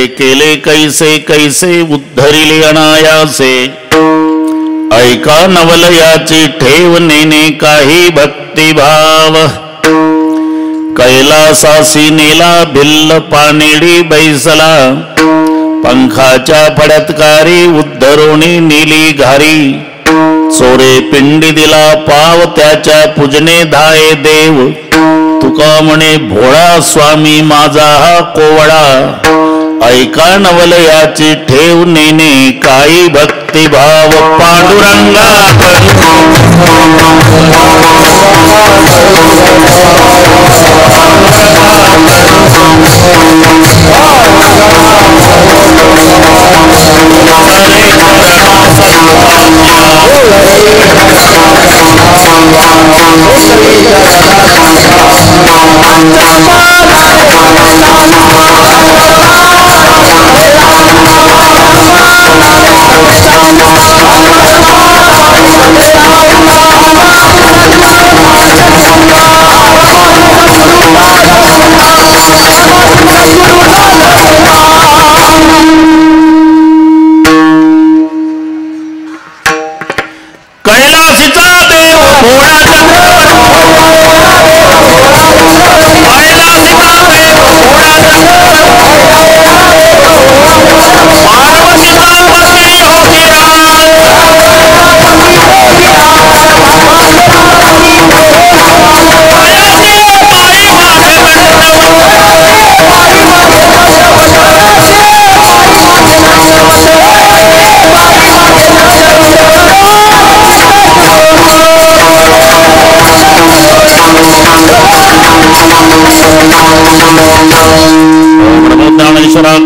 केले कैसे कैसे उद्धरिले अनायासे, ऐका नवलयाची ठेव नेने काही भक्तिभाव, कैलासासी नेला भिल्ल पानेडी बैसला, पंखाच्या फडतकारी उद्धरोणी नीली घारी, चोरे पिंडी दिला पाव त्याच्या पूजने धाये देव, तुका म्हणे भोळा स्वामी माझा हा कोवळा, ऐका नवलयाची ठेव नेने काही भक्तिभाव, पांडुरंगा कैलासीचा देव भोळा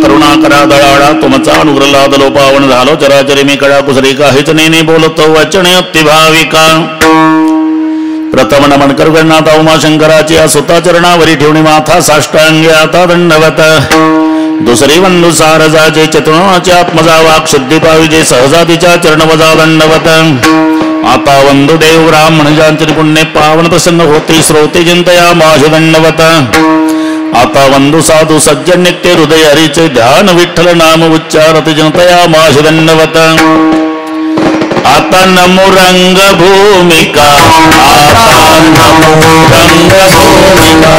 करुणाकरा दयाळा तुमचा अनुग्रह लोपावन झालो, चराचरी मी कळा कुसरी काहीच नेने बोलतो वचने अतिभाविका, प्रथम नमन करगणात उमाशंकराची सुता चरणावरी ठेवणी माथा साष्टांगी आता दंडवत, दुसरी वंदू सारजाचे चतुर्णाचे आत्मजा वाक शुद्धी पाविजे सहजातीच्या चरणवजा दंडवत, आता वंदू देव ब्राह्मण जानचे पुण्य पावन प्रसन्न होती श्रोते चिंतया माझ दंडवत, आता वंदू साधू सज्जन नित्य हृदय हरीचे ध्यान विठ्ठल नाम उच्चारत जनतया माझ दंडवत, आता नमो रंग भूमिका, आता नमो रंग भूमिका,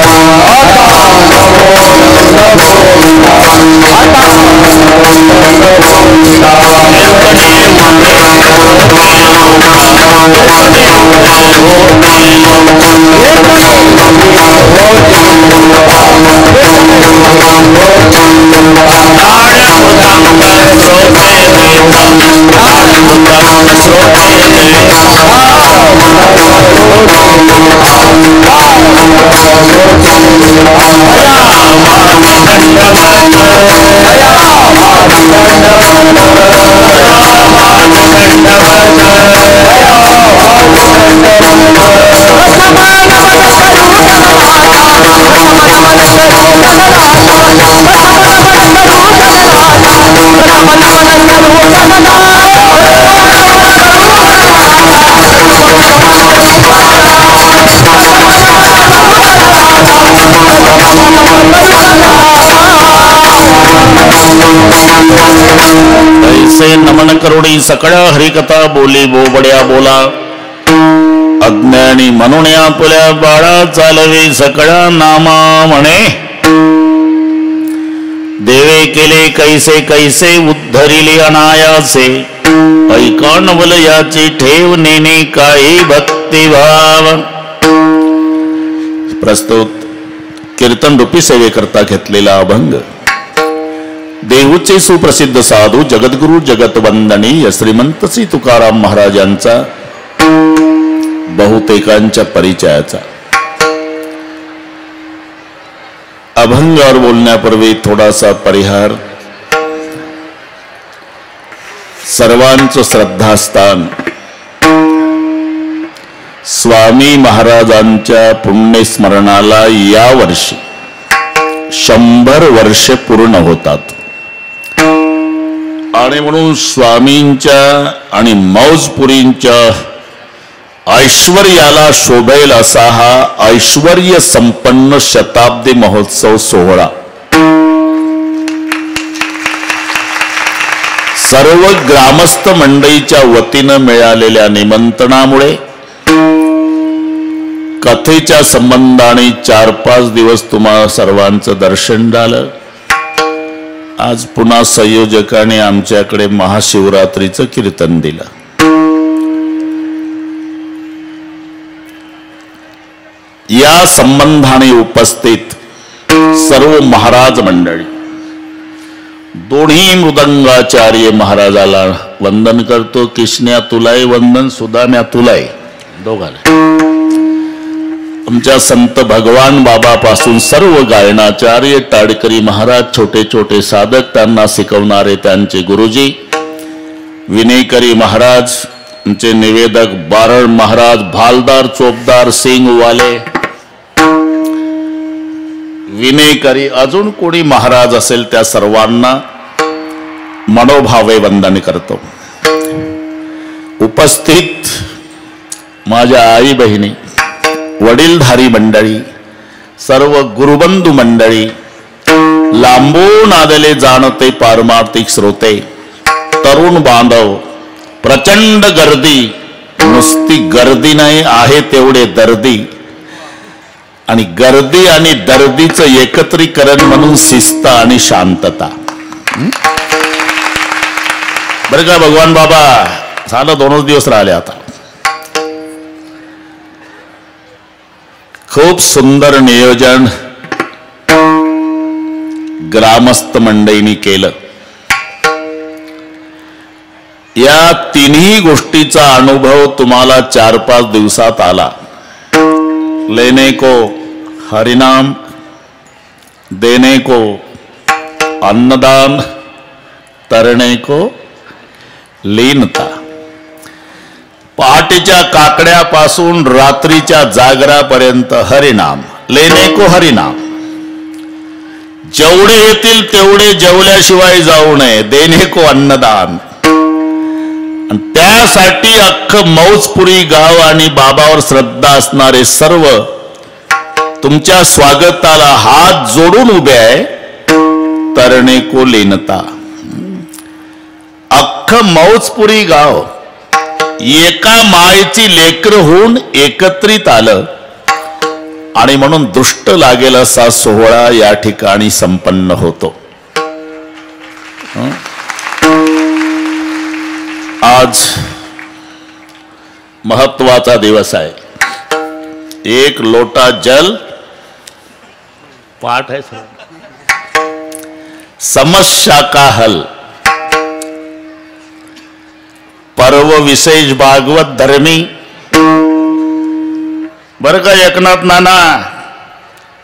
नमन करुणी सकळा हरिकथा बोली बोबड्या बोला, अज्ञानी म्हणून आपल्या बाळा चालवे सकळा नामा म्हणे, देवे केले कैसे कैसे उद्धरिले अनायासे, ऐका नवलयाची ठेव नेने काही भक्तिभाव. प्रस्तुत कीर्तन रूपी सेवेकरता घेतलेला अभंग देहूचे सुप्रसिद्ध साधू जगद्गुरु जगतवंदनीय श्रीमंत श्री तुकाराम महाराजांचा बहुतेकांच्या परिचयाचा. अभंगावर बोलण्यापूर्वी थोडासा परिहार. सर्वांचं श्रद्धास्थान स्वामी महाराजांच्या पुण्यस्मरणाला या वर्षी 100 वर्षे पूर्ण होतात आणि म्हणून स्वामींच्या आणि मौजपुरींच्या ऐश्वर्याला शोभेल असा हा ऐश्वर्य संपन्न शताब्दी महोत्सव सोहळा सर्व ग्रामस्थ मंडळीच्या वतीनं मिळालेल्या निमंत्रणामुळे कथेच्या संबंधाने 4-5 दिवस तुम्हा सर्वांचं दर्शन झालं. आज पुन्हा संयोजकाने आमच्याकडे महाशिवरात्रीचं कीर्तन दिलं. या संबंधाने उपस्थित सर्व महाराज मंडळी, दोन्ही मृदंगाचार्य महाराजाला वंदन करतो. कृष्ण्या तुलाही वंदन, सुदाम्या तुलाही, दोघांना. आमच्या संत भगवान बाबापासून सर्व गायनाचार्य टाडकरी महाराज, छोटे छोटे साधक, त्यांना शिकवणारे त्यांचे गुरुजी विनेकरी महाराज, आमचे निवेदक बारळ महाराज, भालदार, चोपदार, सिंगवाले, विनेकरी, अजून कोणी महाराज असेल त्या सर्वांना मनोभावे वंदन करतो. उपस्थित माझ्या आई बहिणी, वडीलधारी मंडळी, सर्व गुरुबंधू मंडळी, लांबून आलेले जाणते पारमार्थिक श्रोते, तरुण बांधव, प्रचंड गर्दी, नुसती गर्दी नाही आहे तेवढे दर्दी, आणि गर्दी आणि दर्दीचं एकत्रीकरण म्हणून शिस्त आणि शांतता. बरं का भगवान बाबा, झालं 2 दिवस राहिले आता. खूप सुंदर नियोजन ग्रामस्थ मंडळींनी केलं. या तिन्ही गोष्टीचा अनुभव तुम्हाला 4-5 दिवसात आला. लेने को हरिनाम, देने को अन्नदान, तरणे को लीनता. पहाटेच्या काकड्यापासून रात्रीच्या जागरापर्यंत हरिनाम, लेने को हरिनाम. जेवढे येतील तेवढे जेवल्याशिवाय जाऊ नये, देणे को अन्नदान. आणि त्यासाठी अख्खं मौजपुरी गाव आणि बाबावर श्रद्धा असणारे सर्व तुमच्या स्वागताला हात जोडून उभे आहे. तरणे को लीनता. अख्खं मौजपुरी गाव एका मायेची लेकर होऊन एकत्रित आलं, आणि म्हणून दृष्ट लागेल असा सोहळा या ठिकाणी संपन्न होतो. आज महत्वाचा दिवस आहे. 1 लोटा जल, पाठ है समस्या का हल, पर्व विशेष भागवत धर्मी. बर का एकनाथ नाना,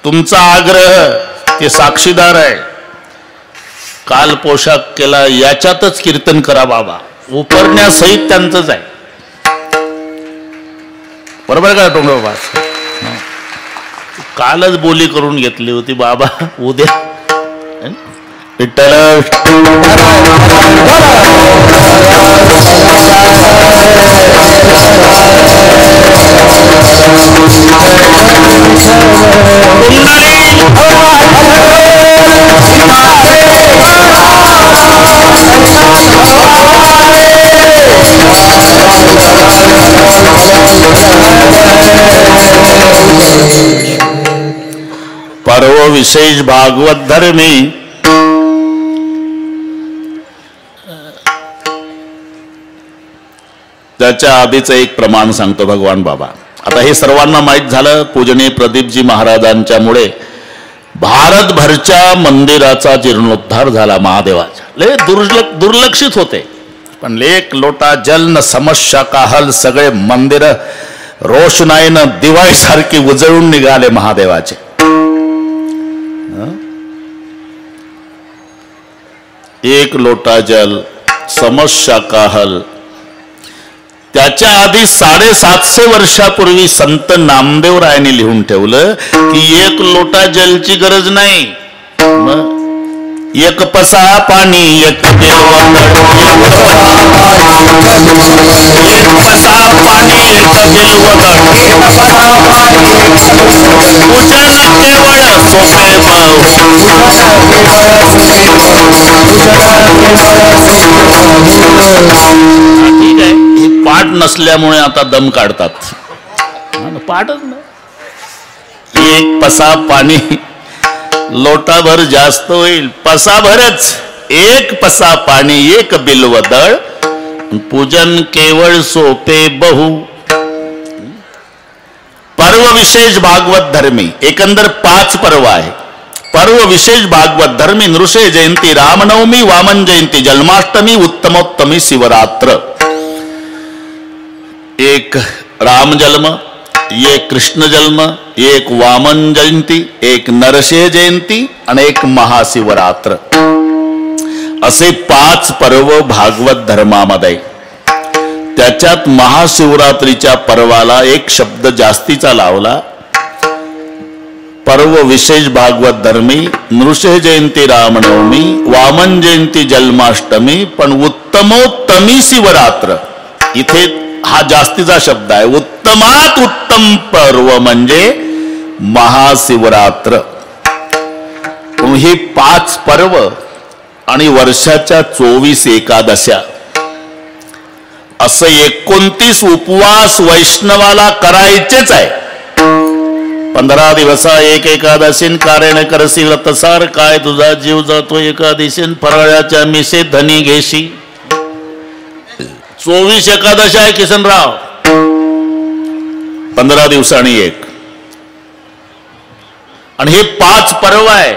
तुमचा आग्रह ते साक्षीदार आहे. काल पोशाख केला, याच्यातच कीर्तन करा बाबा, उपरण्यासहित त्यांचंच आहे. बरोबर का टोंगोबा? कालच बोली करून घेतली होती बाबा, उद्या विठ्ठल पर्व विशेष भागवत धर्मी. त्याच्या आधीचं एक प्रमाण सांगतो भगवान बाबा. आता हे सर्वांना माहीत झालं, पूजनीय प्रदीपजी महाराजांच्यामुळे भारतभरच्या मंदिराचा जीर्णोद्धार झाला. महादेवाच्या लय दुर्लक्षित होते, पण 1 लोटा जल न समस्या का हल. सगळे मंदिर रोषणाईनं दिवाळीसारखी उजळून निघाले महादेवाचे. 1 लोटा जल, समस्या का हल. त्याच्या आधी 750 वर्षापूर्वी संत नामदेवरायांनी लिहून ठेवलं की 1 लोटा जलची गरज नाही, 1 पसा पाणी, 1 देवगड. 1 पसा पाणी, 1 देवगड. पूजन केवळ सोपे भाऊ. ठीक आहे, हे पाठ नसल्यामुळे आता दम काढतात. पाठच नाही. एक पसा पाणी लोटाभर जास्त होईल, पसाभरच. एक पसा पाणी एक बिल्वदळ, पूजन केवळ सोपे बहु. पर्व विशेष भागवत धर्मी, एकंदर 5 पर्व आहे. पर्व विशेष भागवत धर्मी, नृषे जयंती, रामनवमी, वामन जयंती, जन्माष्टमी, उत्तमोत्तमी, शिवरात्र. एक राम जन्म, एक कृष्ण जन्म, एक वामन जयंती, एक नरसे जयंती आणि एक महाशिवरात्र, असे 5 पर्व भागवत धर्मामध्ये. त्याच्यात महाशिवरात्रीच्या पर्वाला एक शब्द जास्तीचा लावला. पर्व विशेष भागवत धर्मी, नृषे जयंती, रामनवमी, वामन जयंती, जन्माष्टमी, पण उत्तमोत्तमी शिवरात्र, इथे हा जास्तीचा शब्द आहे. उत्तमात उत्तम पर्व म्हणजे महाशिवरात्र. ही 5 पर्व आणि वर्षाच्या 24 एकादशा, असं 29 उपवास वैष्णवाला करायचेच आहे. 15 दिवसा एक एकादशीन कारण करशील तसार, काय तुझा जीव जातो एकादशीन, फराळाच्या मिसे धनी घेशी. 24 एकादशी आहे किसनराव, 15 दिवसांनी एक. आणि हे 5 पर्व आहे.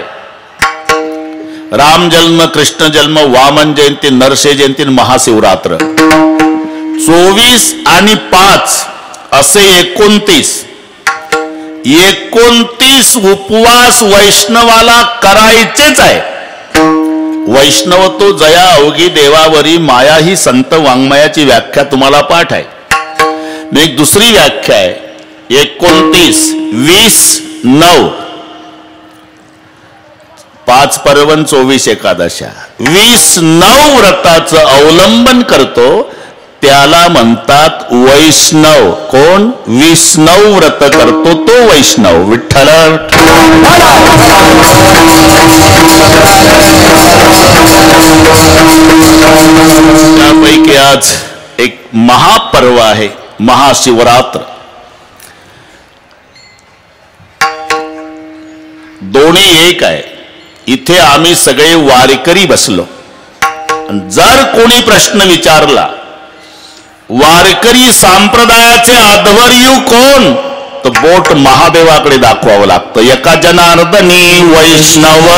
राम जन्म, कृष्ण जन्म, वामन जयंती, नरसे जयंती, महाशिवरात्र. 24 आणि 5 असे 29 उपवास वैष्णवाला करायचेच आहे. वैष्णव तो जया अवघी देवावरी माया, ही संत वाङ्मयाची व्याख्या तुम्हाला पाठ आहे. मी एक दुसरी व्याख्या आहे. 29, 20, 9, 5 पर्वन 24 एकादशा, 29 व्रताचं अवलंबन करतो त्याला म्हणतात वैष्णव. कोण? विष्णव व्रत करतो तो वैष्णव. विठ्ठल. त्यापैकी आज एक महापर्व आहे महाशिवरात्र. दोन्ही एक आहे. इथे आम्ही सगळे वारकरी बसलो. जर कोणी प्रश्न विचारला, वारकरी संप्रदायाचे आध्वर्यू कोण, तर बोट महादेवाकडे दाखवावं लागतं. एका जनार्दनी वैष्णव,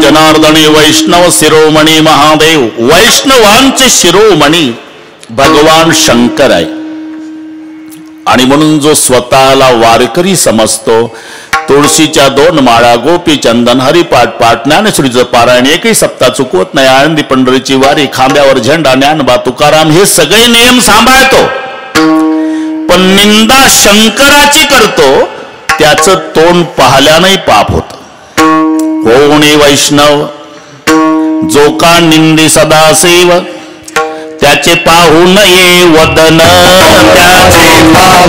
जनार्दनी वैष्णव शिरोमणी महादेव. वैष्णवांचे शिरोमणी भगवान शंकर आहे. आणि म्हणून जो स्वतःला वारकरी समजतो, तुळशीच्या 2 माळा, गोपी चंदन, हरिपाठ पाठ, ज्ञानेश्वरीचं पारायण, एकही सप्ताह चुकवत नाही, आळंदी पंढरीची वारी, खांब्यावर झेंडा, ज्ञानबा तुकाराम, हे सगळे नियम सांभाळतो. पण निंदा शंकराची करतो, त्याचं तोंड पाहल्यानंही पाप होत. कोणी वैष्णव जो का निंदी सदाशिव, त्याचे पाहू नये वदन, त्याचे पाहू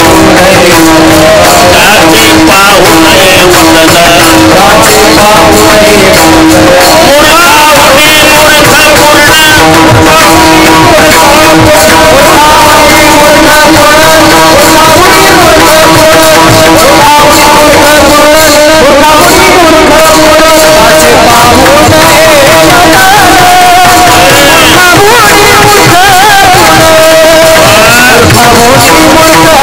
नये वदन, Vamos,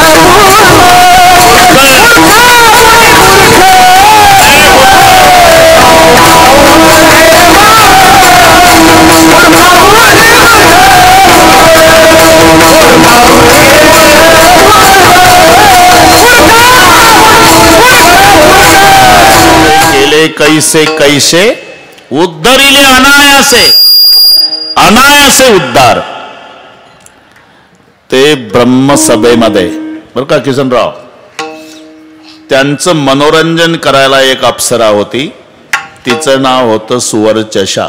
तैसे कैसे उद्धरिले अनायासे, अनायासे उद्धार. ते ब्रह्मसभेमध्ये बरं का किसनराव, त्यांचं मनोरंजन करायला एक अप्सरा होती, तिचं नाव होतं सुवर्चषा.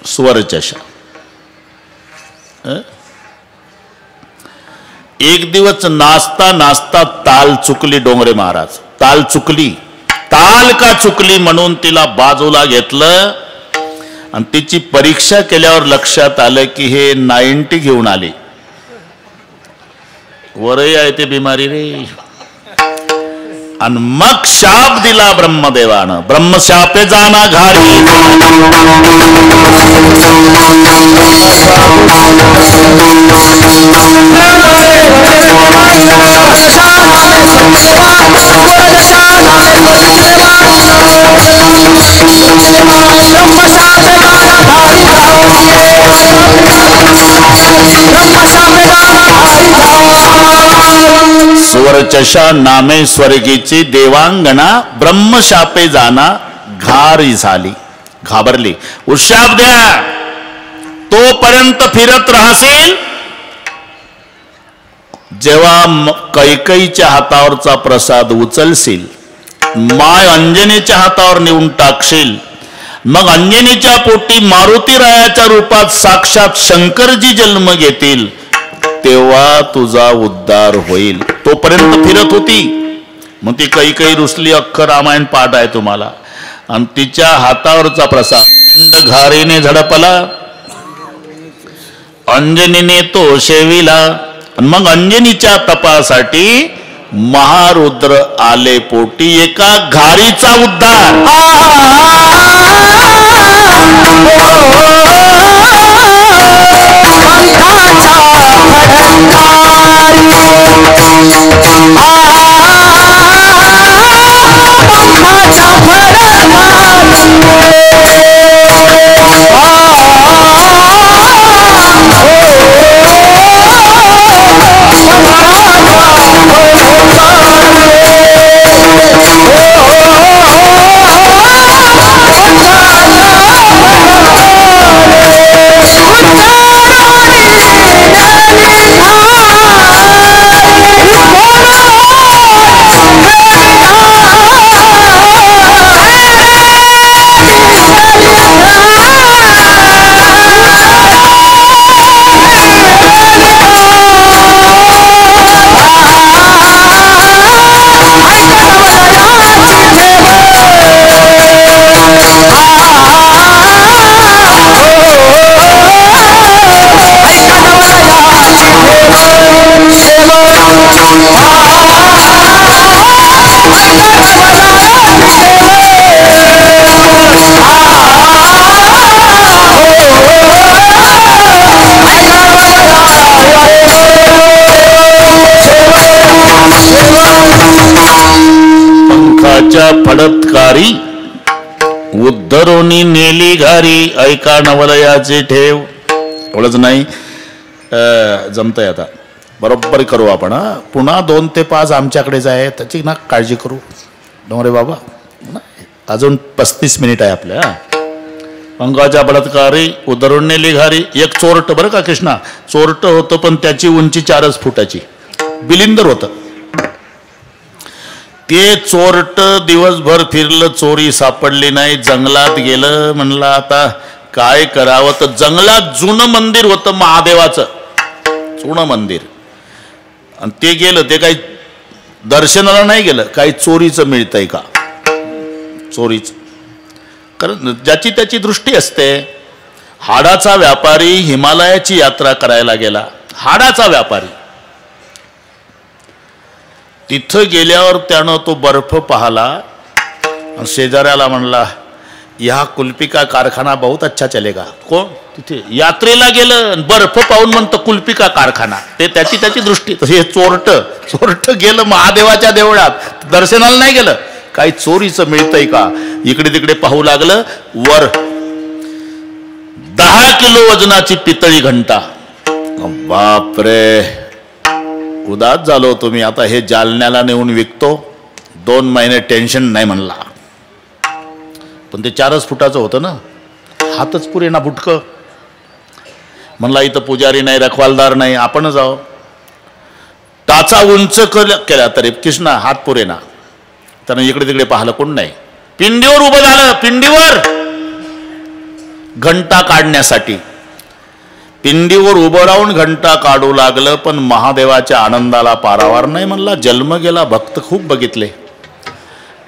सुवर्चषा. एक दिवस नाचता नाचता ताल चुकली डोंगरे महाराज. ताल चुकली. ताल का चुकली म्हणून तिला बाजूला घेतलं आणि तिची परीक्षा केल्यावर लक्षात आलं की हे 90 घेऊन आली. वरही आहे ते बिमारी रे. आणि मग शाप दिला ब्रह्मदेवानं. ब्रह्मशापे जाना घारी. सुवर्चषा नामे स्वर्गीची देवांगना ब्रह्मशापे जाना घारी झाली. घाबरली. उशाप द्या, तोपर्यंत फिरत राहशील जेव्हा कैकईच्या हातावरचा प्रसाद उचलशील, माय अंजनीच्या हातावर नेऊन टाकशील, मग अंजनीच्या पोटी मारुतीरायाच्या रूपात साक्षात शंकरजी जन्म घेतील, तेव्हा तुझा उद्धार होईल. तोपर्यंत फिरत होती. मग ती कैकई रुसली. अख्खं रामायण पाठ आहे तुम्हाला. आणि तिच्या हातावरचा प्रसाद घारीने झडपला, अंजनीने तो शेविला. मग अंजनीच्या तपासाठी महारुद्र आले पोटी. एका घारीचा उद्धार. फडत्कारी उद्धरोनी नेली घारी. ऐका नवलयाचे ठेव. एवढंच नाही, जमतंय आता बरोबर करू आपण. पुन्हा 2 ते 5 आमच्याकडेच आहे, त्याची ना काळजी करू डोंगरे बाबा. अजून 35 मिनिट आहे आपल्या. पंखाच्या बलात्कारी उद्धरून नेली घारी. एक चोरट बरं का कृष्णा, चोरट होतं पण त्याची उंची 4 फुटाची. बिलिंदर होतं ते. चोरट दिवसभर फिरलं, चोरी सापडली नाही. जंगलात गेलं. म्हणलं आता काय करावं, तर जंगलात जुनं मंदिर होतं महादेवाचं, जुनं मंदिर. आणि ते गेलं. ते काही दर्शनाला नाही गेलं, काही चोरीचं मिळतंय का, चोरीचं. कारण ज्याची त्याची दृष्टी असते. हाडाचा व्यापारी हिमालयाची यात्रा करायला गेला. हाडाचा व्यापारी. तिथं गेल्यावर त्यानं तो बर्फ पाहला. शेजाऱ्याला म्हणला, या कुल्फी का कारखाना बहुत अच्छा चलेगा. कोण? तिथे यात्रेला गेलं, बर्फ पाहून म्हणतं कुल्फी का कारखाना. ते त्याची त्याची दृष्टी. हे चोरट गेलं महादेवाच्या देवळात, दर्शनाला नाही गेलं. काही चोरीचं मिळतंय का इकडे तिकडे पाहू लागलं. वर 10 किलो वजनाची पितळी घंटा. बापरे, उदास झालो तुम्ही. आता हे जालन्याला नेऊन विकतो, 2 महिने टेन्शन नाही म्हणला. पण ते 4च फुटाचं होतं ना, हातच पुरे ना बुटकं. म्हणला इथं पुजारी नाही, रखवालदार नाही, आपण जाऊ. टाचा उंच केला तरी कृष्णा हात पुरे ना. त्यानं इकडे तिकडे पाहिलं, कोण नाही. पिंडीवर उभं झालं, पिंडीवर घंटा काढण्यासाठी. पिंडीवर उभं राहून घंटा काढू लागलं, पण महादेवाच्या आनंदाला पारावार नाही. म्हणला जन्म गेला. भक्त खूप बघितले,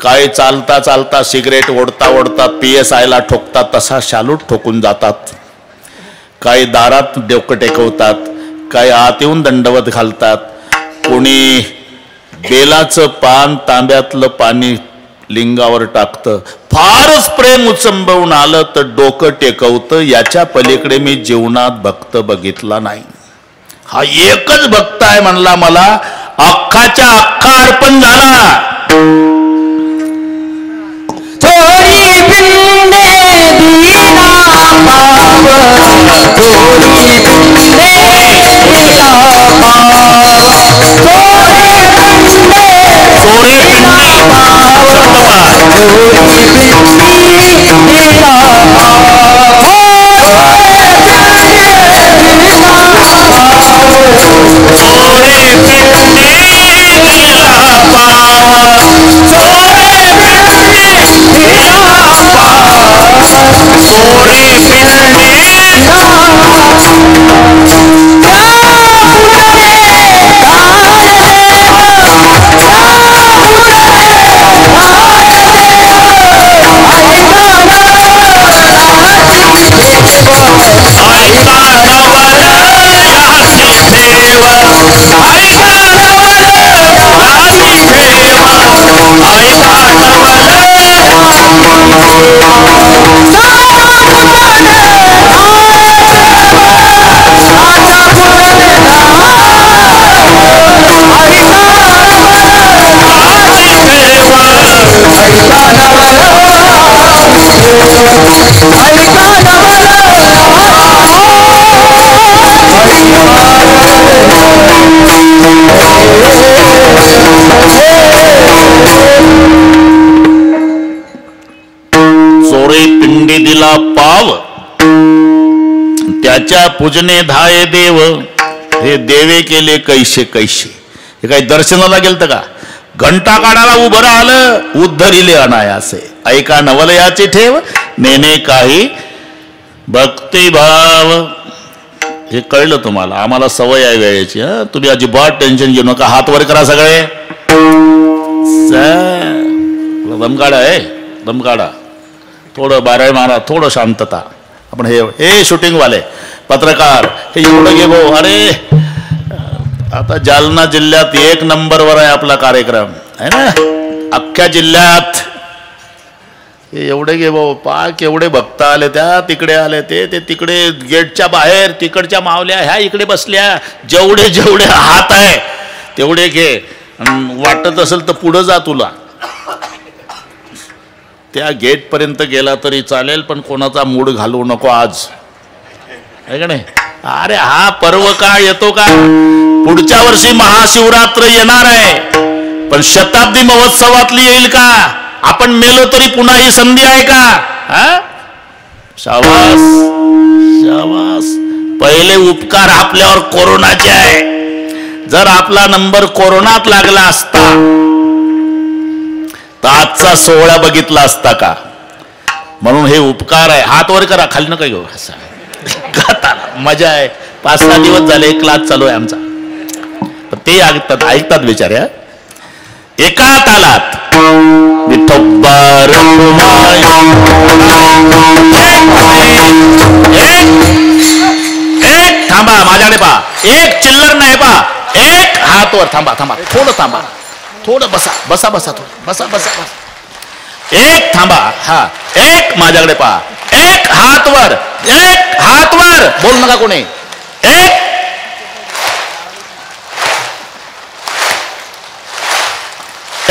काय चालता चालता सिगरेट ओढता ओढता PSI ला ठोकतात तसा शालूट ठोकून जातात, काही दारात डोकं टेकवतात, काही आत येऊन दंडवत घालतात, कोणी बेलाचं पान तांब्यातलं पाणी लिंगावर टाकतं. फारच प्रेम उचंबवून आलं तर डोकं टेकवतं. याच्या पलीकडे मी जीवनात भक्त बघितला नाही. हा एकच भक्त आहे म्हणला, मला अख्खाच्या अख्खा अर्पण झाला. दिला पाव त्याच्या पूजने धाये देव, हे देवे केले कैसे कैसे. हे काही दर्शनाला गेलत का? घंटा काढायला उभं राहिलं, उद्धरिले अनायासे. ऐका नवलयाचे ठेव, नेने काही भक्तिभाव. हे कळलं तुम्हाला? आम्हाला सवय आहे वेळेची. तुम्ही अजिबात टेन्शन घेऊ नका. हात वर करा सगळे. दम काढा, दम काढा. थोडं बाराय मारा, थोडं शांतता. आपण हे शूटिंग वाले पत्रकार हे एवढं घे भाऊ. अरे आता जालना जिल्ह्यात 1 नंबरवर आहे आपला कार्यक्रम, आहे ना, अख्ख्या जिल्ह्यात. हे एवढे घे भाऊ. पाक एवढे भक्त आले, त्या तिकडे आले, ते तिकडे गेटच्या बाहेर, तिकडच्या मावल्या ह्या इकडे बसल्या. जेवढे जेवढे हात आहे तेवढे घे. वाटत असेल तर पुढं जा, तुला त्या गेट पर्यंत गेला तरी चालेल, पण कोणाचा मूड घालवू नको आज, आहे का नाही? अरे हा पर्व काळ येतो का? पुढच्या वर्षी महाशिवरात्र येणार आहे, पण शताब्दी महोत्सवातली येईल का? आपण मेलो तरी पुन्हा ही संधी आहे का? शाबास शाबास. पहिले उपकार आपल्यावर कोरोनाचे आहे. जर आपला नंबर कोरोनात लागला असता तर आजचा सोहळा बघितला असता का? म्हणून हे उपकार आहे. हात वर करा, खाली नका घेऊ. मजा आहे. 5-6 दिवस झाले क्लास चालू आहे आमचा. ते ऐकतात बिचाऱ्या. एका तालात विठोबार एक थांबा, माझ्याकडे पहा. एक चिल्लर नाही पहा. एक हात वर. थांबा थांबा, थोडं थांबा, थोडं बसा बसा बसा, थोडं बसा बसा बसा. एक थांबा. हा, एक माझ्याकडे पहा. एक हात वर, एक हात वर. बोल नका कोणी.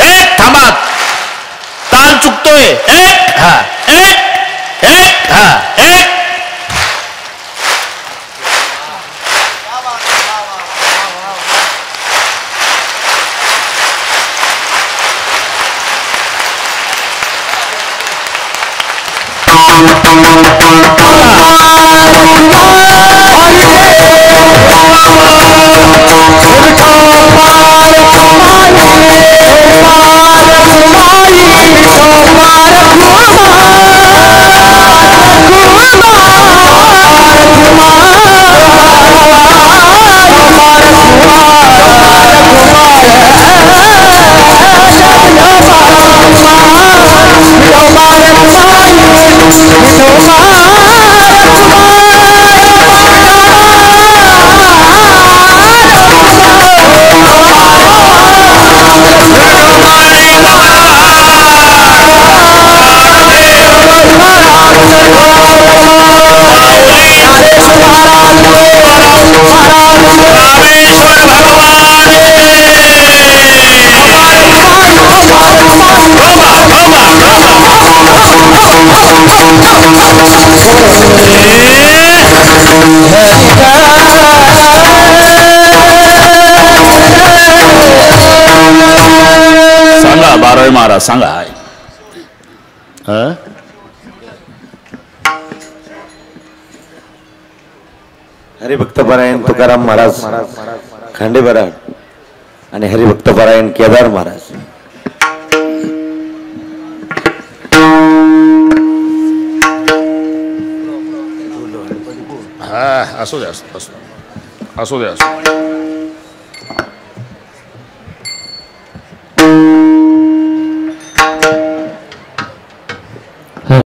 एक थांबा, ताल चुकतोय. एक हा, एक हा, एक. सांगा बारावी महाराज सांगा. हरिभक्तपरायण तुकाराम महाराज खांडेबराड आणि हरिभक्तपरायण केदार महाराज. असू द्या असू द्या.